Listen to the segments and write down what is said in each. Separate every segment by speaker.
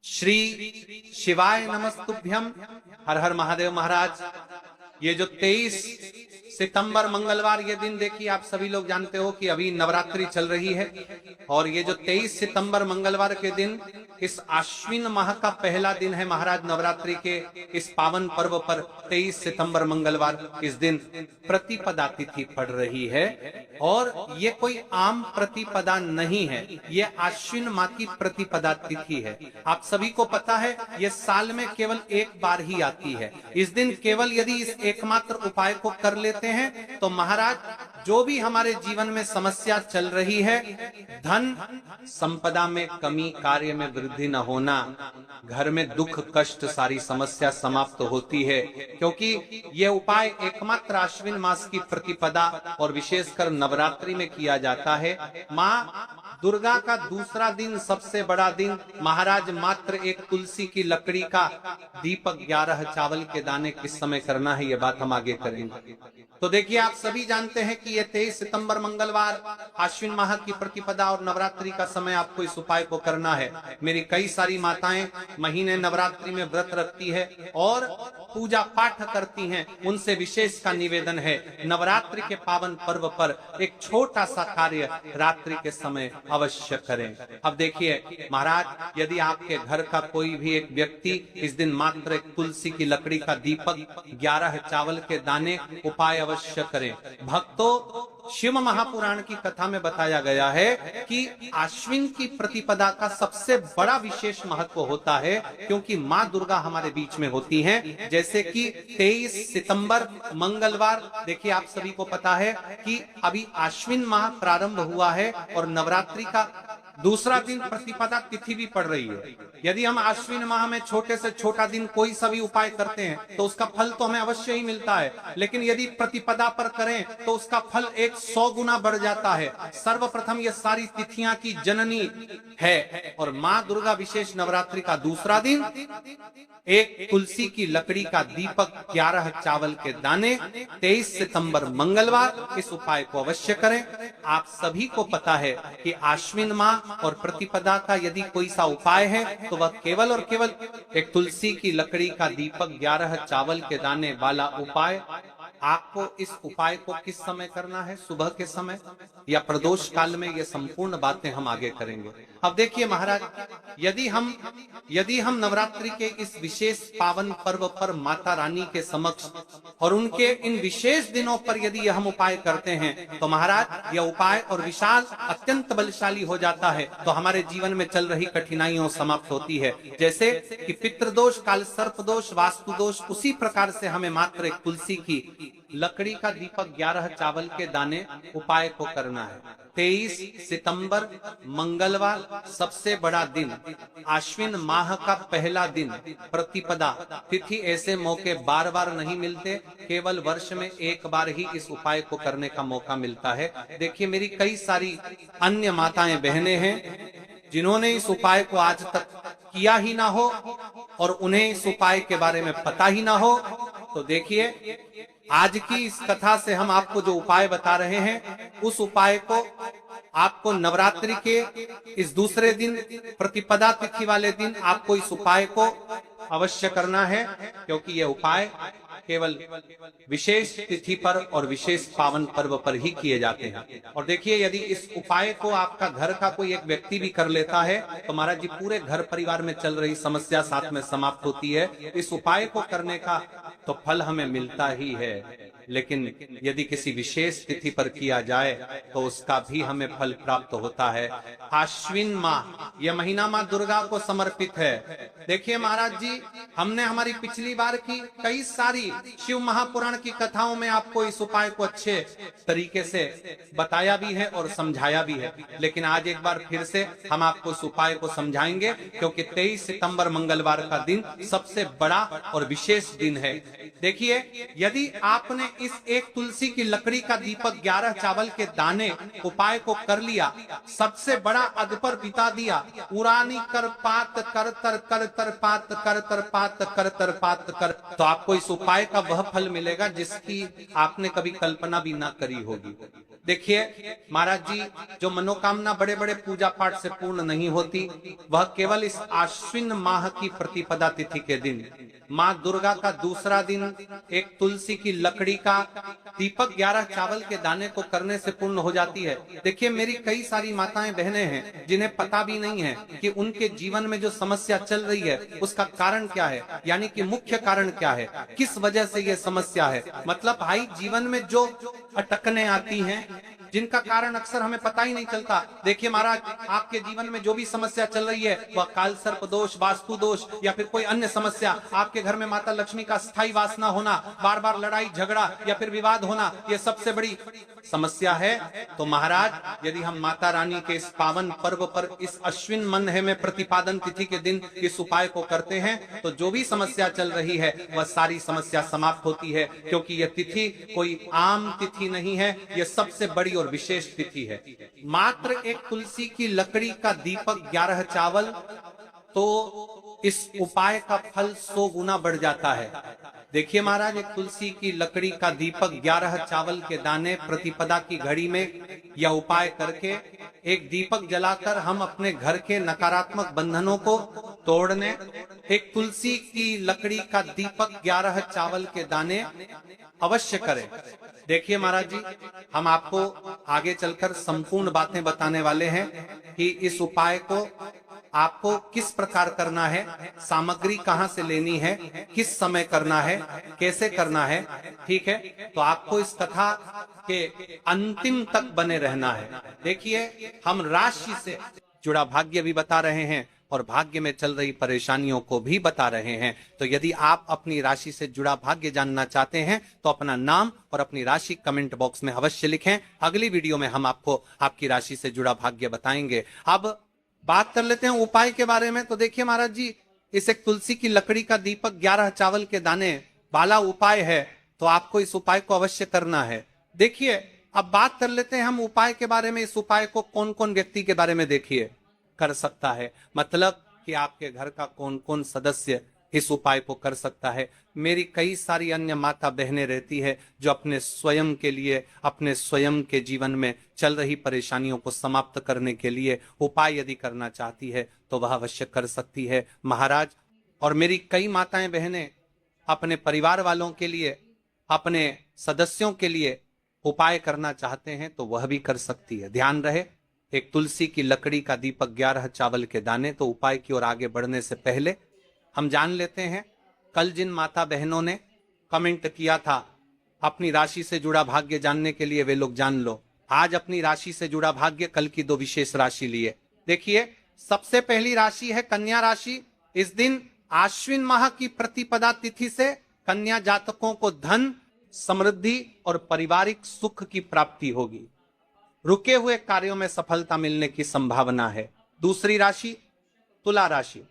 Speaker 1: श्री शिवाय नमस्तुभ्यम। हर हर महादेव महाराज। ये जो 23 सितंबर मंगलवार ये दिन, देखिए आप सभी लोग जानते हो कि अभी नवरात्रि चल रही है और ये जो 23 सितंबर मंगलवार के दिन इस आश्विन माह का पहला दिन है महाराज। नवरात्रि के इस पावन पर्व पर 23 सितंबर मंगलवार इस दिन प्रतिपदा तिथि पड़ रही है और ये कोई आम प्रतिपदा नहीं है, ये आश्विन माह की प्रतिपदा तिथि है। आप सभी को पता है ये साल में केवल एक बार ही आती है। इस दिन केवल यदि इस एकमात्र उपाय को कर लेते हैं तो महाराज जो भी हमारे जीवन में समस्या चल रही है, धन संपदा में कमी, कार्य में वृद्धि न होना, घर में दुख कष्ट, सारी समस्या समाप्त होती है। क्योंकि ये उपाय एकमात्र आश्विन मास की प्रतिपदा और विशेषकर नवरात्रि में किया जाता है। माँ दुर्गा का दूसरा दिन, सबसे बड़ा दिन महाराज, मात्र एक तुलसी की लकड़ी का दीपक 11 चावल के दाने किस समय करना है, ये बात हम आगे करेंगे। तो देखिए आप सभी जानते हैं कि ये 23 सितंबर मंगलवार आश्विन माह की प्रतिपदा और नवरात्रि का समय आपको इस उपाय को करना है। मेरी कई सारी माताएं महीने नवरात्रि में व्रत रखती है और पूजा पाठ करती हैं। उनसे विशेष का निवेदन है, नवरात्रि के पावन पर्व पर एक छोटा सा कार्य रात्रि के समय अवश्य करें। अब देखिए महाराज, यदि आपके घर का कोई भी एक व्यक्ति इस दिन मात्र एक तुलसी की लकड़ी का दीपक, 11 चावल के दाने उपाय अवश्य करें। भक्तों, शिव महापुराण की कथा में बताया गया है कि आश्विन की प्रतिपदा का सबसे बड़ा विशेष महत्व होता है, क्योंकि माँ दुर्गा हमारे बीच में होती हैं। जैसे कि 23 सितंबर मंगलवार, देखिए आप सभी को पता है कि अभी आश्विन माह प्रारंभ हुआ है और नवरात्रि का दूसरा दिन प्रतिपदा तिथि भी पड़ रही है। यदि हम आश्विन माह में छोटे से छोटा दिन कोई सा भी उपाय करते हैं तो उसका फल तो हमें अवश्य ही मिलता है, लेकिन यदि प्रतिपदा पर करें तो उसका फल 100 गुना बढ़ जाता है। सर्वप्रथम ये सारी तिथियां की जननी है और माँ दुर्गा विशेष नवरात्रि का दूसरा दिन एक तुलसी की लकड़ी का दीपक, 11 चावल के दाने, 23 सितंबर मंगलवार, इस उपाय को अवश्य करें। आप सभी को पता है कि आश्विन माह और प्रतिपदा का यदि कोई सा उपाय है तो वह केवल और केवल एक तुलसी की लकड़ी का दीपक, 11 चावल के दाने वाला उपाय। आपको इस उपाय को किस समय करना है, सुबह के समय या प्रदोष काल में, ये संपूर्ण बातें हम आगे करेंगे। अब देखिए महाराज, यदि हम नवरात्रि के इस विशेष पावन पर्व पर माता रानी के समक्ष और उनके इन विशेष दिनों पर यदि हम उपाय करते हैं तो महाराज यह उपाय और विशाल अत्यंत बलशाली हो जाता है। तो हमारे जीवन में चल रही कठिनाइयों समाप्त होती है। जैसे कि पितृदोष, काल सर्प दोष, वास्तु दोष, उसी प्रकार से हमें मात्र एक तुलसी की लकड़ी का दीपक, 11 चावल के दाने उपाय को करना है। 23 सितंबर मंगलवार, सबसे बड़ा दिन, आश्विन माह का पहला दिन, प्रतिपदा तिथि। ऐसे मौके बार बार नहीं मिलते, केवल वर्ष में एक बार ही इस उपाय को करने का मौका मिलता है। देखिए मेरी कई सारी अन्य माताएं बहनें हैं जिन्होंने इस उपाय को आज तक किया ही ना हो और उन्हें इस उपाय के बारे में पता ही ना हो। तो देखिए आज की इस कथा से हम आपको जो उपाय बता रहे हैं, उस उपाय को आपको नवरात्रि के इस दूसरे दिन, प्रतिपदा तिथि वाले दिन, आपको इस उपाय को अवश्य करना है, क्योंकि यह उपाय केवल विशेष तिथि पर और विशेष पावन पर्व पर ही किए जाते हैं। और देखिए यदि इस उपाय को आपका घर का कोई एक व्यक्ति भी कर लेता है तो महाराज जी पूरे घर परिवार में चल रही समस्या साथ में समाप्त होती है। इस उपाय को करने का तो फल हमें मिलता ही है, लेकिन यदि किसी विशेष तिथि पर किया जाए तो उसका भी हमें फल प्राप्त होता है। आश्विन माह, यह महीना माँ दुर्गा को समर्पित है। देखिए महाराज जी, हमने हमारी पिछली बार की कई सारी शिव महापुराण की कथाओं में आपको इस उपाय को अच्छे तरीके से बताया भी है और समझाया भी है, लेकिन आज एक बार फिर से हम आपको इस उपाय को समझाएंगे, क्योंकि 23 सितंबर मंगलवार का दिन सबसे बड़ा और विशेष दिन है। देखिए यदि आपने इस एक तुलसी की लकड़ी का दीपक, 11 चावल के दाने उपाय को कर लिया, सबसे बड़ा अदपर बिता दिया, उरानी कर पात कर तर कर तर पात कर तर पात कर तर पात कर, तो आपको इस उपाय का वह फल मिलेगा जिसकी आपने कभी कल्पना भी ना करी होगी। देखिए महाराज जी, जो मनोकामना बड़े बड़े पूजा पाठ से पूर्ण नहीं होती, वह केवल इस आश्विन माह की प्रतिपदा तिथि के दिन माँ दुर्गा का दूसरा दिन एक तुलसी की लकड़ी का दीपक 11 चावल के दाने को करने से पूर्ण हो जाती है। देखिए मेरी कई सारी माताएं बहनें हैं जिन्हें पता भी नहीं है कि उनके जीवन में जो समस्या चल रही है उसका कारण क्या है, यानी कि मुख्य कारण क्या है, किस वजह से ये समस्या है। मतलब भाई जीवन में जो अटकने आती हैं, जिनका कारण अक्सर हमें पता ही नहीं चलता। देखिए महाराज, आपके जीवन में जो भी समस्या चल रही है, वह काल सर्प दोष, वास्तु दोष या फिर कोई अन्य समस्या, आपके घर में माता लक्ष्मी का स्थायी वास न होना, बार बार लड़ाई झगड़ा या फिर विवाद होना, ये सबसे बड़ी समस्या है। तो महाराज यदि हम माता रानी के इस पावन पर्व पर इस अश्विन महीने में प्रतिपादन तिथि के दिन इस उपाय को करते हैं तो जो भी समस्या चल रही है वह सारी समस्या समाप्त होती है। क्योंकि यह तिथि कोई आम तिथि नहीं है, यह सबसे बड़ी और विशेष तिथि है। मात्र एक तुलसी की लकड़ी का दीपक 11 चावल, तो इस उपाय का फल 100 गुना बढ़ जाता है। देखिए महाराज, एक तुलसी की लकड़ी का दीपक 11 चावल के दाने प्रतिपदा की घड़ी में यह उपाय करके एक दीपक जलाकर हम अपने घर के नकारात्मक बंधनों को तोड़ने, एक तुलसी की लकड़ी का दीपक 11 चावल के दाने अवश्य करें। देखिए महाराज जी, हम आपको आगे चलकर संपूर्ण बातें बताने वाले हैं कि इस उपाय को आपको किस प्रकार करना है, सामग्री कहां से लेनी है, किस समय करना है, कैसे करना है। ठीक है, तो आपको इस कथा के अंतिम तक बने रहना है। देखिए हम राशि से जुड़ा भाग्य भी बता रहे हैं और भाग्य में चल रही परेशानियों को भी बता रहे हैं। तो यदि आप अपनी राशि से जुड़ा भाग्य जानना चाहते हैं तो अपना नाम और अपनी राशि कमेंट बॉक्स में अवश्य लिखें। अगली वीडियो में हम आपको आपकी राशि से जुड़ा भाग्य बताएंगे। अब बात कर लेते हैं उपाय के बारे में। तो देखिए महाराज जी, इस एक तुलसी की लकड़ी का दीपक 11 चावल के दाने वाला उपाय है, तो आपको इस उपाय को अवश्य करना है। देखिए अब बात कर लेते हैं हम उपाय के बारे में। इस उपाय को कौन कौन व्यक्ति के बारे में देखिए कर सकता है, मतलब कि आपके घर का कौन कौन सदस्य इस उपाय को कर सकता है। मेरी कई सारी अन्य माता बहनें रहती है जो अपने स्वयं के लिए, अपने स्वयं के जीवन में चल रही परेशानियों को समाप्त करने के लिए उपाय यदि करना चाहती है तो वह अवश्य कर सकती है महाराज। और मेरी कई माताएं बहनें अपने परिवार वालों के लिए, अपने सदस्यों के लिए उपाय करना चाहते हैं तो वह भी कर सकती है। ध्यान रहे, एक तुलसी की लकड़ी का दीपक 11 चावल के दाने। तो उपाय की ओर आगे बढ़ने से पहले हम जान लेते हैं, कल जिन माता बहनों ने कमेंट किया था अपनी राशि से जुड़ा भाग्य जानने के लिए, वे लोग जान लो आज अपनी राशि से जुड़ा भाग्य, कल की 2 विशेष राशि लिए। देखिए सबसे पहली राशि है कन्या राशि। इस दिन आश्विन माह की प्रतिपदा तिथि से कन्या जातकों को धन, समृद्धि और पारिवारिक सुख की प्राप्ति होगी। रुके हुए कार्यों में सफलता मिलने की संभावना है। दूसरी राशि तुला राशि।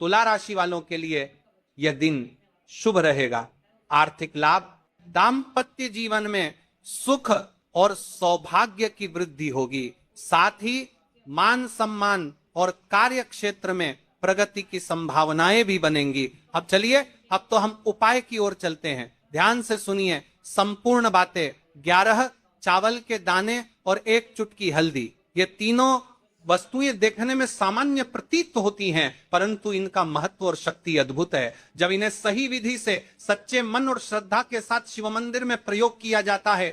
Speaker 1: तुला राशि वालों के लिए यह दिन शुभ रहेगा। आर्थिक लाभ, दाम्पत्य जीवन में सुख और सौभाग्य की वृद्धि होगी। साथ ही मान सम्मान और कार्य क्षेत्र में प्रगति की संभावनाएं भी बनेंगी। अब चलिए, अब तो हम उपाय की ओर चलते हैं। ध्यान से सुनिए संपूर्ण बातें। 11 चावल के दाने और 1 चुटकी हल्दी, ये तीनों वस्तुएं देखने में सामान्य प्रतीत होती हैं, परंतु इनका महत्व और शक्ति अद्भुत है। जब इन्हें सही विधि से सच्चे मन और श्रद्धा के साथ शिव मंदिर में प्रयोग किया जाता है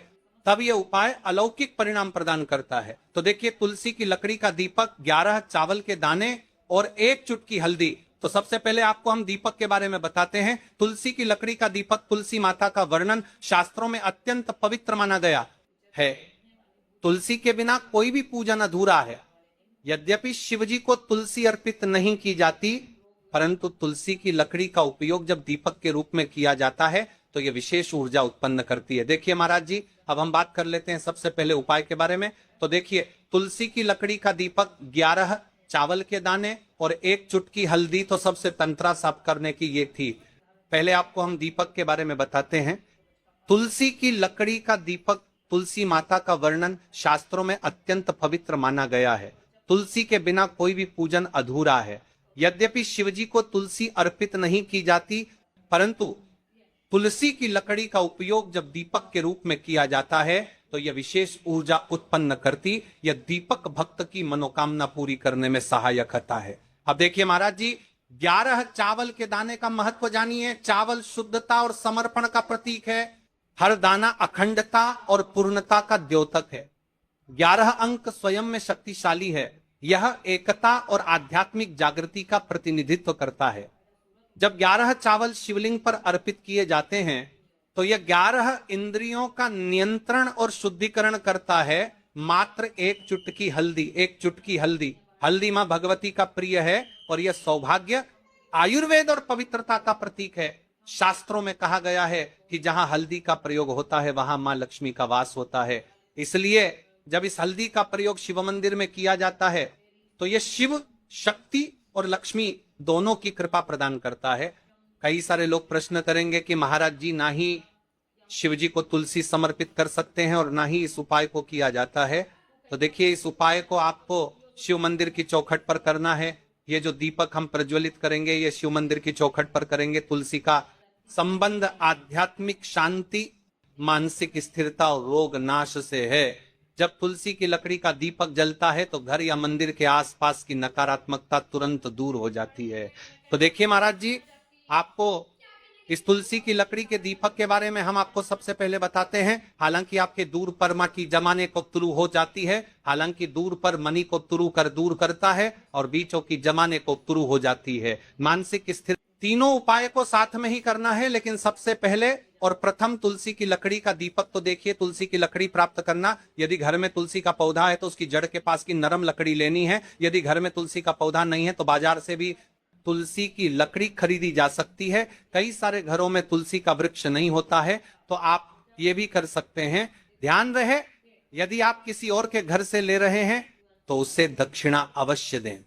Speaker 1: तब यह उपाय अलौकिक परिणाम प्रदान करता है। तो देखिए, तुलसी की लकड़ी का दीपक, 11 चावल के दाने और 1 चुटकी हल्दी। तो सबसे पहले आपको हम दीपक के बारे में बताते हैं। तुलसी की लकड़ी का दीपक, तुलसी माता का वर्णन शास्त्रों में अत्यंत पवित्र माना गया है। तुलसी के बिना कोई भी पूजन अधूरा है। यद्यपि शिवजी को तुलसी अर्पित नहीं की जाती, परंतु तुलसी की लकड़ी का उपयोग जब दीपक के रूप में किया जाता है तो यह विशेष ऊर्जा उत्पन्न करती है। देखिए महाराज जी, अब हम बात कर लेते हैं सबसे पहले उपाय के बारे में। तो देखिए, तुलसी की लकड़ी का दीपक, 11 चावल के दाने और 1 चुटकी हल्दी, तो सबसे तंत्रा साफ करने की ये थी। पहले आपको हम दीपक के बारे में बताते हैं। तुलसी की लकड़ी का दीपक, तुलसी माता का वर्णन शास्त्रों में अत्यंत पवित्र माना गया है। तुलसी के बिना कोई भी पूजन अधूरा है। यद्यपि शिवजी को तुलसी अर्पित नहीं की जाती, परंतु तुलसी की लकड़ी का उपयोग जब दीपक के रूप में किया जाता है तो तो यह विशेष ऊर्जा उत्पन्न करती, यह दीपक भक्त की मनोकामना पूरी करने में सहायक होता है। अब देखिए महाराज जी, 11 चावल के दाने का महत्व जानिए। चावल शुद्धता और समर्पण का प्रतीक है। हर दाना अखंडता और पूर्णता का द्योतक है। 11 अंक स्वयं में शक्तिशाली है। यह एकता और आध्यात्मिक जागृति का प्रतिनिधित्व करता है। जब 11 चावल शिवलिंग पर अर्पित किए जाते हैं तो यह 11 इंद्रियों का नियंत्रण और शुद्धिकरण करता है। मात्र एक चुटकी हल्दी, हल्दी मां भगवती का प्रिय है और यह सौभाग्य, आयुर्वेद और पवित्रता का प्रतीक है। शास्त्रों में कहा गया है कि जहां हल्दी का प्रयोग होता है वहां मां लक्ष्मी का वास होता है। इसलिए जब इस हल्दी का प्रयोग शिव मंदिर में किया जाता है तो यह शिव शक्ति और लक्ष्मी दोनों की कृपा प्रदान करता है। कई सारे लोग प्रश्न करेंगे कि महाराज जी, ना ही शिव जी को तुलसी समर्पित कर सकते हैं और ना ही इस उपाय को किया जाता है। तो देखिए, इस उपाय को आपको शिव मंदिर की चौखट पर करना है। ये जो दीपक हम प्रज्वलित करेंगे ये शिव मंदिर की चौखट पर करेंगे। तुलसी का संबंध आध्यात्मिक शांति, मानसिक स्थिरता और रोग नाश से है। जब तुलसी की लकड़ी का दीपक जलता है तो घर या मंदिर के आसपास की नकारात्मकता तुरंत दूर हो जाती है। तो देखिए महाराज जी, आपको इस तुलसी की लकड़ी के दीपक के बारे में हम आपको सबसे पहले बताते हैं। हालांकि आपके दूर परमा की जमाने को तुरु हो जाती है, हालांकि दूर पर मनी को तुरु कर दूर करता है और बीचों की जमाने को तुरु हो जाती है। मानसिक स्थिर, तीनों उपाय को साथ में ही करना है। लेकिन सबसे पहले और प्रथम तुलसी की लकड़ी का दीपक। तो देखिए, तुलसी की लकड़ी प्राप्त करना, यदि घर में तुलसी का पौधा है तो उसकी जड़ के पास की नरम लकड़ी लेनी है। यदि घर में तुलसी का पौधा नहीं है तो बाजार से भी तुलसी की लकड़ी खरीदी जा सकती है। कई सारे घरों में तुलसी का वृक्ष नहीं होता है तो आप ये भी कर सकते हैं। ध्यान रहे, यदि आप किसी और के घर से ले रहे हैं तो उससे दक्षिणा अवश्य दें।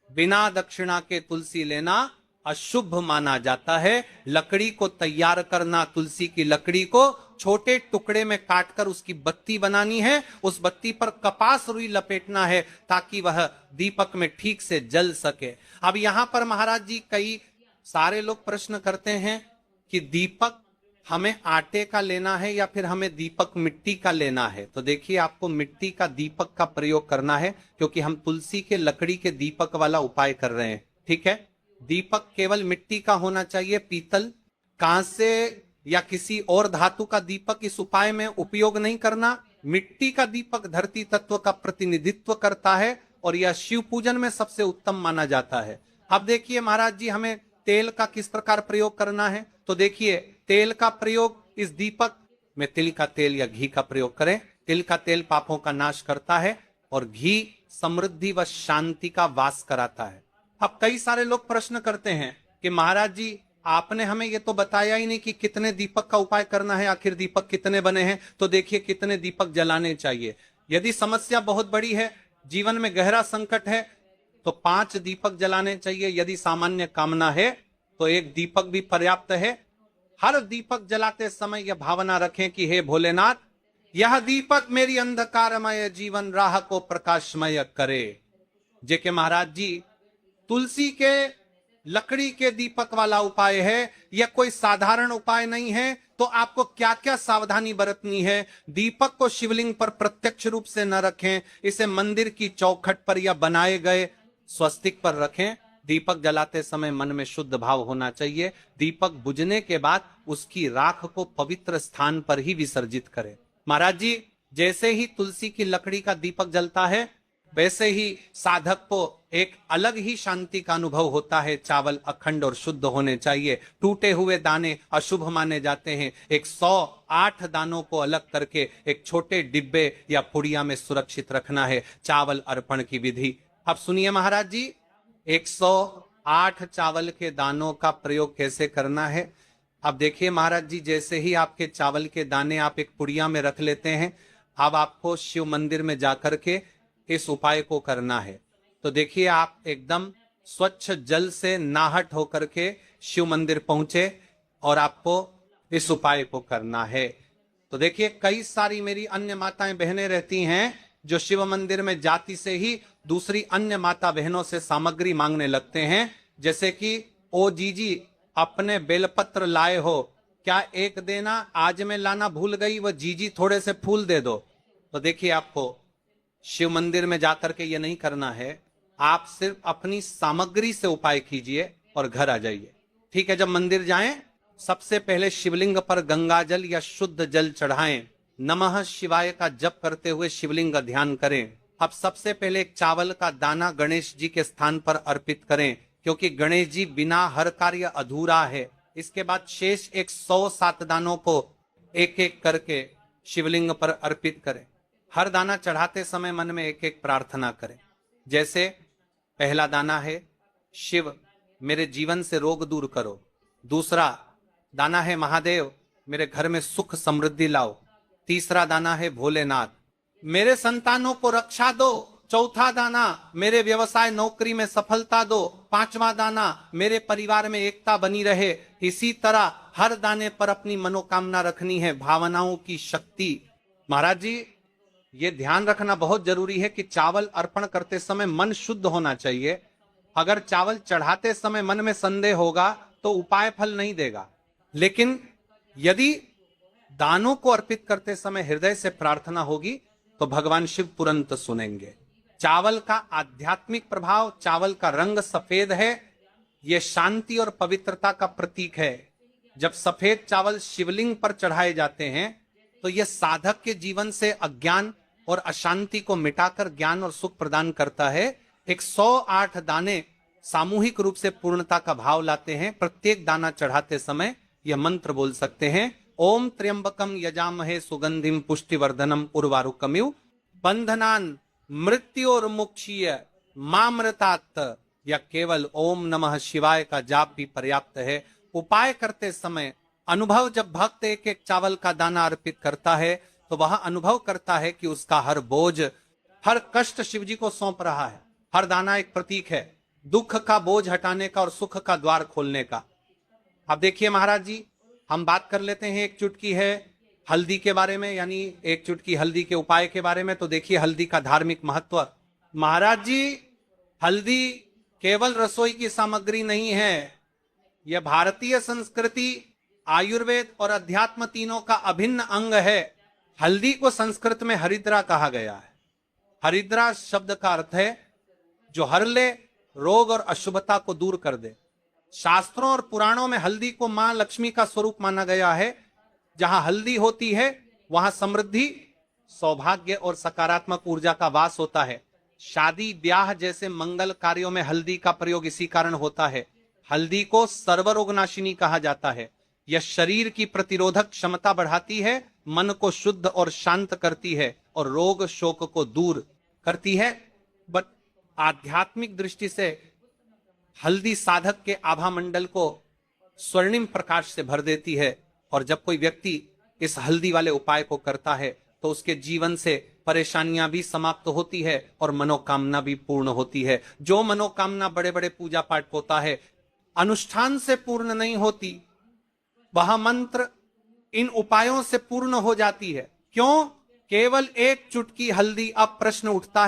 Speaker 1: बिना दक्षिणा के तुलसी लेना अशुभ माना जाता है। लकड़ी को तैयार करना, तुलसी की लकड़ी को छोटे टुकड़े में काटकर उसकी बत्ती बनानी है। उस बत्ती पर कपास रुई लपेटना है ताकि वह दीपक में ठीक से जल सके। अब यहां पर महाराज जी, कई सारे लोग प्रश्न करते हैं कि दीपक हमें आटे का लेना है या फिर हमें दीपक मिट्टी का लेना है। तो देखिए, आपको मिट्टी का दीपक का प्रयोग करना है क्योंकि हम तुलसी के लकड़ी के दीपक वाला उपाय कर रहे हैं। ठीक है, दीपक केवल मिट्टी का होना चाहिए। पीतल, कांसे या किसी और धातु का दीपक इस उपाय में उपयोग नहीं करना। मिट्टी का दीपक धरती तत्व का प्रतिनिधित्व करता है और यह शिव पूजन में सबसे उत्तम माना जाता है। अब देखिए महाराज जी, हमें तेल का किस प्रकार प्रयोग करना है। तो देखिए, तेल का प्रयोग इस दीपक में तिल का तेल या घी का प्रयोग करें। तिल का तेल पापों का नाश करता है और घी समृद्धि व शांति का वास कराता है। अब कई सारे लोग प्रश्न करते हैं कि महाराज जी, आपने हमें ये तो बताया ही नहीं कि कितने दीपक का उपाय करना है, आखिर दीपक कितने बने हैं। तो देखिए, कितने दीपक जलाने चाहिए। यदि समस्या बहुत बड़ी है, जीवन में गहरा संकट है, तो 5 दीपक जलाने चाहिए। यदि सामान्य कामना है तो 1 दीपक भी पर्याप्त है। हर दीपक जलाते समय यह भावना रखें कि हे भोलेनाथ, यह दीपक मेरी अंधकारमय जीवन राह को प्रकाशमय करे। जे के महाराज जी, तुलसी के लकड़ी के दीपक वाला उपाय है, यह कोई साधारण उपाय नहीं है। तो आपको क्या क्या सावधानी बरतनी है। दीपक को शिवलिंग पर प्रत्यक्ष रूप से न रखें, इसे मंदिर की चौखट पर या बनाए गए स्वस्तिक पर रखें। दीपक जलाते समय मन में शुद्ध भाव होना चाहिए। दीपक बुझने के बाद उसकी राख को पवित्र स्थान पर ही विसर्जित करें। महाराज जी, जैसे ही तुलसी की लकड़ी का दीपक जलता है वैसे ही साधक को एक अलग ही शांति का अनुभव होता है। चावल अखंड और शुद्ध होने चाहिए। टूटे हुए दाने अशुभ माने जाते हैं। 108 दानों को अलग करके एक छोटे डिब्बे या पुड़िया में सुरक्षित रखना है। चावल अर्पण की विधि अब सुनिए महाराज जी। 108 चावल के दानों का प्रयोग कैसे करना है। अब देखिए महाराज जी, जैसे ही आपके चावल के दाने आप एक पुड़िया में रख लेते हैं, अब आपको शिव मंदिर में जाकर के इस उपाय को करना है। तो देखिए, आप एकदम स्वच्छ जल से नाहट होकर के शिव मंदिर पहुंचे और आपको इस उपाय को करना है। तो देखिए, कई सारी मेरी अन्य माताएं बहनें रहती हैं जो शिव मंदिर में जाति से ही दूसरी अन्य माता बहनों से सामग्री मांगने लगते हैं, जैसे कि ओ जीजी अपने बेलपत्र लाए हो क्या एक देना, आज में लाना भूल गई, वह जीजी थोड़े से फूल दे दो। तो देखिए, आपको शिव मंदिर में जाकर के ये नहीं करना है, आप सिर्फ अपनी सामग्री से उपाय कीजिए और घर आ जाइए। ठीक है, जब मंदिर जाएं, सबसे पहले शिवलिंग पर गंगा जल या शुद्ध जल चढ़ाएं, नमः शिवाय का जप करते हुए शिवलिंग का ध्यान करें। अब सबसे पहले एक चावल का दाना गणेश जी के स्थान पर अर्पित करें, क्योंकि गणेश जी बिना हर कार्य अधूरा है। इसके बाद शेष 107 दानों को एक एक करके शिवलिंग पर अर्पित करें। हर दाना चढ़ाते समय मन में एक एक प्रार्थना करें। जैसे पहला दाना है, शिव मेरे जीवन से रोग दूर करो। दूसरा दाना है, महादेव मेरे घर में सुख समृद्धि लाओ। तीसरा दाना है, भोलेनाथ मेरे संतानों को रक्षा दो। चौथा दाना, मेरे व्यवसाय नौकरी में सफलता दो। पांचवा दाना, मेरे परिवार में एकता बनी रहे। इसी तरह हर दाने पर अपनी मनोकामना रखनी है, भावनाओं की शक्ति। महाराज जी, ये ध्यान रखना बहुत जरूरी है कि चावल अर्पण करते समय मन शुद्ध होना चाहिए। अगर चावल चढ़ाते समय मन में संदेह होगा तो उपाय फल नहीं देगा, लेकिन यदि दानों को अर्पित करते समय हृदय से प्रार्थना होगी तो भगवान शिव तुरंत सुनेंगे। चावल का आध्यात्मिक प्रभाव, चावल का रंग सफेद है, यह शांति और पवित्रता का प्रतीक है। जब सफेद चावल शिवलिंग पर चढ़ाए जाते हैं तो यह साधक के जीवन से अज्ञान और अशांति को मिटाकर ज्ञान और सुख प्रदान करता है। 108 दाने सामूहिक रूप से पूर्णता का भाव लाते हैं। प्रत्येक दाना चढ़ाते समय यह मंत्र बोल सकते हैं, ओम त्र्यंबकम यजामहे सुगंधिम पुष्टिवर्धनम उर्वारुकमिव बंधनान मृत्योर्मुक्षीय मामृतात। या केवल ओम नमः शिवाय का जाप भी पर्याप्त है। उपाय करते समय अनुभव, जब भक्त एक एक चावल का दाना अर्पित करता है तो वह अनुभव करता है कि उसका हर बोझ, हर कष्ट शिव जी को सौंप रहा है। हर दाना एक प्रतीक है दुख का बोझ हटाने का और सुख का द्वार खोलने का। अब देखिए महाराज जी, हम बात कर लेते हैं एक चुटकी है हल्दी के बारे में, यानी एक चुटकी हल्दी के उपाय के बारे में। तो देखिए हल्दी का धार्मिक महत्व। महाराज जी, हल्दी केवल रसोई की सामग्री नहीं है, यह भारतीय संस्कृति, आयुर्वेद और अध्यात्म तीनों का अभिन्न अंग है। हल्दी को संस्कृत में हरिद्रा कहा गया है। हरिद्रा शब्द का अर्थ है जो हर ले, रोग और अशुभता को दूर कर दे। शास्त्रों और पुराणों में हल्दी को मां लक्ष्मी का स्वरूप माना गया है। जहां हल्दी होती है वहां समृद्धि, सौभाग्य और सकारात्मक ऊर्जा का वास होता है। शादी ब्याह जैसे मंगल कार्यों में हल्दी का प्रयोग इसी कारण होता है। हल्दी को सर्वरोगनाशिनी कहा जाता है। यह शरीर की प्रतिरोधक क्षमता बढ़ाती है, मन को शुद्ध और शांत करती है और रोग शोक को दूर करती है। बट आध्यात्मिक दृष्टि से हल्दी साधक के आभा मंडल को स्वर्णिम प्रकाश से भर देती है। और जब कोई व्यक्ति इस हल्दी वाले उपाय को करता है तो उसके जीवन से परेशानियां भी समाप्त होती है और मनोकामना भी पूर्ण होती है। जो मनोकामना बड़े बड़े पूजा पाठ होता है अनुष्ठान से पूर्ण नहीं होती, वह मंत्र इन उपायों से पूर्ण हो जाती है। क्यों? केवल एक चुटकी हल्दी। अब प्रश्न उठता है